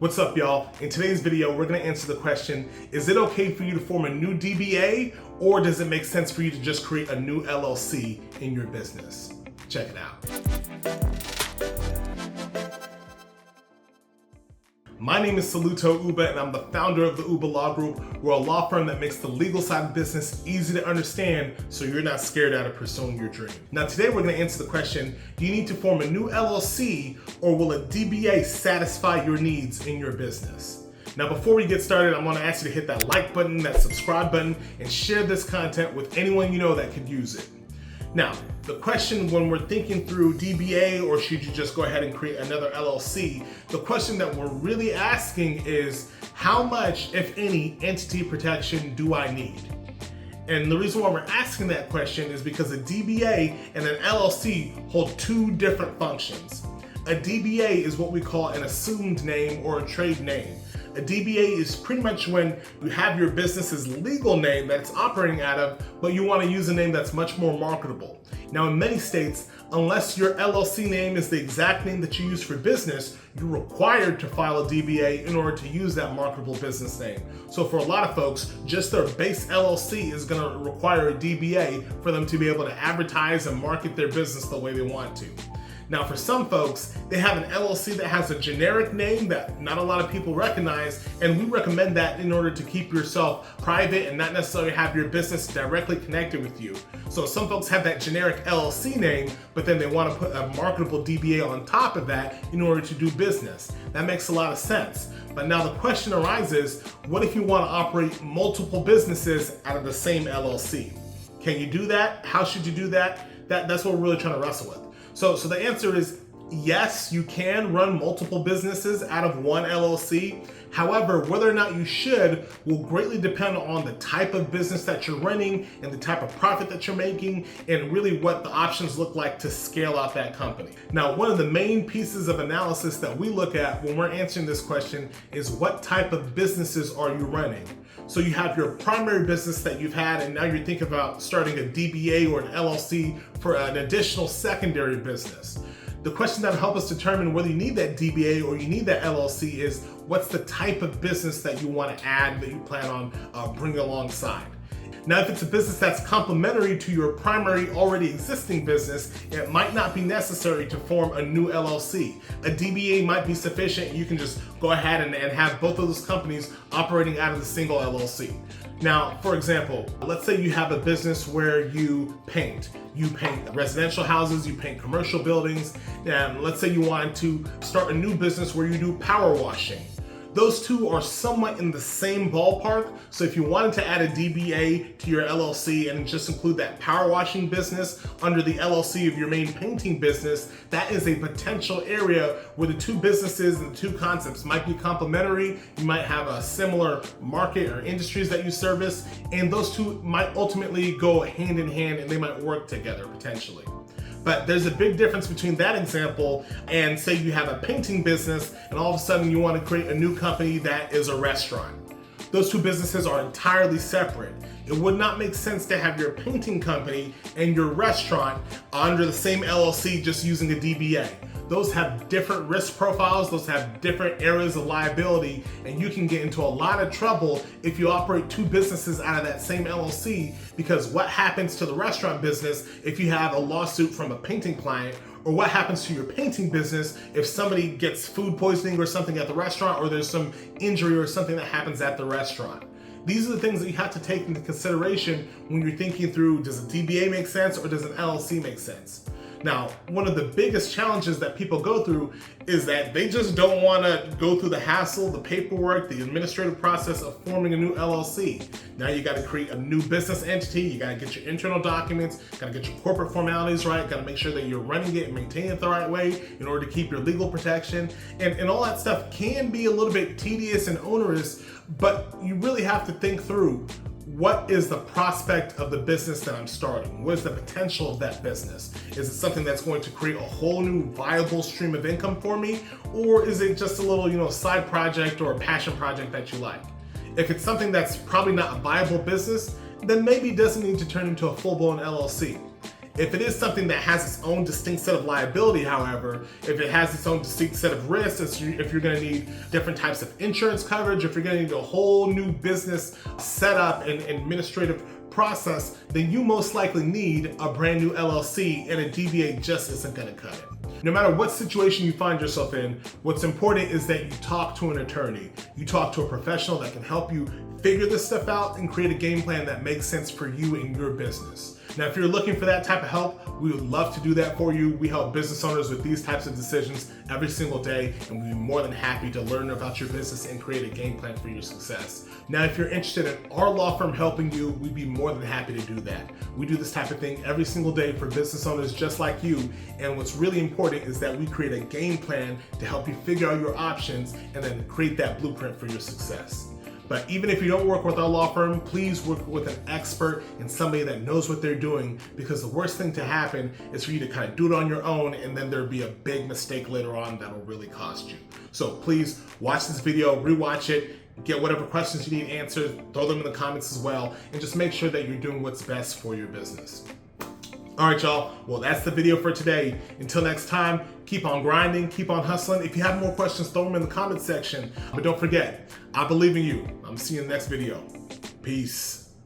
What's up, y'all? In today's video, we're gonna answer the question, is it okay for you to form a new DBA, or does it make sense for you to just create a new LLC in your business? Check it out. My name is Saluto Uba, and I'm the founder of the Uba Law Group. We're a law firm that makes the legal side of business easy to understand so you're not scared out of pursuing your dream. Now today we're going to answer the question, do you need to form a new LLC or will a DBA satisfy your needs in your business? Now before we get started, I'm going to ask you to hit that like button, that subscribe button, and share this content with anyone you know that could use it. Now, the question when we're thinking through DBA or should you just go ahead and create another LLC, the question that we're really asking is how much, if any, entity protection do I need? And the reason why we're asking that question is because a DBA and an LLC hold two different functions. A DBA is what we call an assumed name or a trade name. A DBA is pretty much when you have your business's legal name that it's operating out of, but you want to use a name that's much more marketable. Now in many states, unless your LLC name is the exact name that you use for business, you're required to file a DBA in order to use that marketable business name. So for a lot of folks, just their base LLC is going to require a DBA for them to be able to advertise and market their business the way they want to. Now for some folks, they have an LLC that has a generic name that not a lot of people recognize, and we recommend that in order to keep yourself private and not necessarily have your business directly connected with you. So some folks have that generic LLC name, but then they want to put a marketable DBA on top of that in order to do business. That makes a lot of sense. But now the question arises, what if you want to operate multiple businesses out of the same LLC? Can you do that? How should you do that? That's what we're really trying to wrestle with. So the answer is yes, you can run multiple businesses out of one LLC. However, whether or not you should will greatly depend on the type of business that you're running and the type of profit that you're making and really what the options look like to scale out that company. Now, one of the main pieces of analysis that we look at when we're answering this question is what type of businesses are you running? So you have your primary business that you've had and now you're thinking about starting a DBA or an LLC for an additional secondary business. The question that'll help us determine whether you need that DBA or you need that LLC is what's the type of business that you want to add that you plan on bringing alongside. Now, if it's a business that's complementary to your primary already existing business, it might not be necessary to form a new LLC. A DBA might be sufficient. You can just go ahead and have both of those companies operating out of the single LLC. Now, for example, let's say you have a business where you paint. You paint residential houses, you paint commercial buildings, and let's say you wanted to start a new business where you do power washing. Those two are somewhat in the same ballpark, so if you wanted to add a DBA to your LLC and just include that power washing business under the LLC of your main painting business, that is a potential area where the two businesses and the two concepts might be complementary. You might have a similar market or industries that you service, and those two might ultimately go hand in hand and they might work together potentially. But there's a big difference between that example and say you have a painting business and all of a sudden you want to create a new company that is a restaurant. Those two businesses are entirely separate. It would not make sense to have your painting company and your restaurant under the same LLC just using a DBA. Those have different risk profiles, those have different areas of liability, and you can get into a lot of trouble if you operate two businesses out of that same LLC, because what happens to the restaurant business if you have a lawsuit from a painting client, or what happens to your painting business if somebody gets food poisoning or something at the restaurant, or there's some injury or something that happens at the restaurant. These are the things that you have to take into consideration when you're thinking through, does a DBA make sense or does an LLC make sense? Now, one of the biggest challenges that people go through is that they just don't want to go through the hassle, the paperwork, the administrative process of forming a new LLC. Now you got to create a new business entity, you got to get your internal documents, got to get your corporate formalities right, got to make sure that you're running it and maintaining it the right way in order to keep your legal protection. And all that stuff can be a little bit tedious and onerous, but you really have to think through, what is the prospect of the business that I'm starting? What is the potential of that business? Is it something that's going to create a whole new viable stream of income for me? Or is it just a little, side project or a passion project that you like? If it's something that's probably not a viable business, then maybe it doesn't need to turn into a full-blown LLC. If it is something that has its own distinct set of liability, however, if it has its own distinct set of risks, if you're going to need different types of insurance coverage, if you're going to need a whole new business setup and administrative process, then you most likely need a brand new LLC, and a DBA just isn't going to cut it. No matter what situation you find yourself in, what's important is that you talk to an attorney. You talk to a professional that can help you figure this stuff out and create a game plan that makes sense for you and your business. Now, if you're looking for that type of help, we would love to do that for you. We help business owners with these types of decisions every single day, and we'd be more than happy to learn about your business and create a game plan for your success. Now, if you're interested in our law firm helping you, we'd be more than happy to do that. We do this type of thing every single day for business owners just like you, and what's really important is that we create a game plan to help you figure out your options and then create that blueprint for your success. But even if you don't work with our law firm, please work with an expert and somebody that knows what they're doing, because the worst thing to happen is for you to kind of do it on your own and then there'll be a big mistake later on that'll really cost you. So please watch this video, rewatch it, get whatever questions you need answered, throw them in the comments as well, and just make sure that you're doing what's best for your business. All right, y'all. Well, that's the video for today. Until next time, keep on grinding, keep on hustling. If you have more questions, throw them in the comment section. But don't forget, I believe in you. I'm seeing you in the next video. Peace.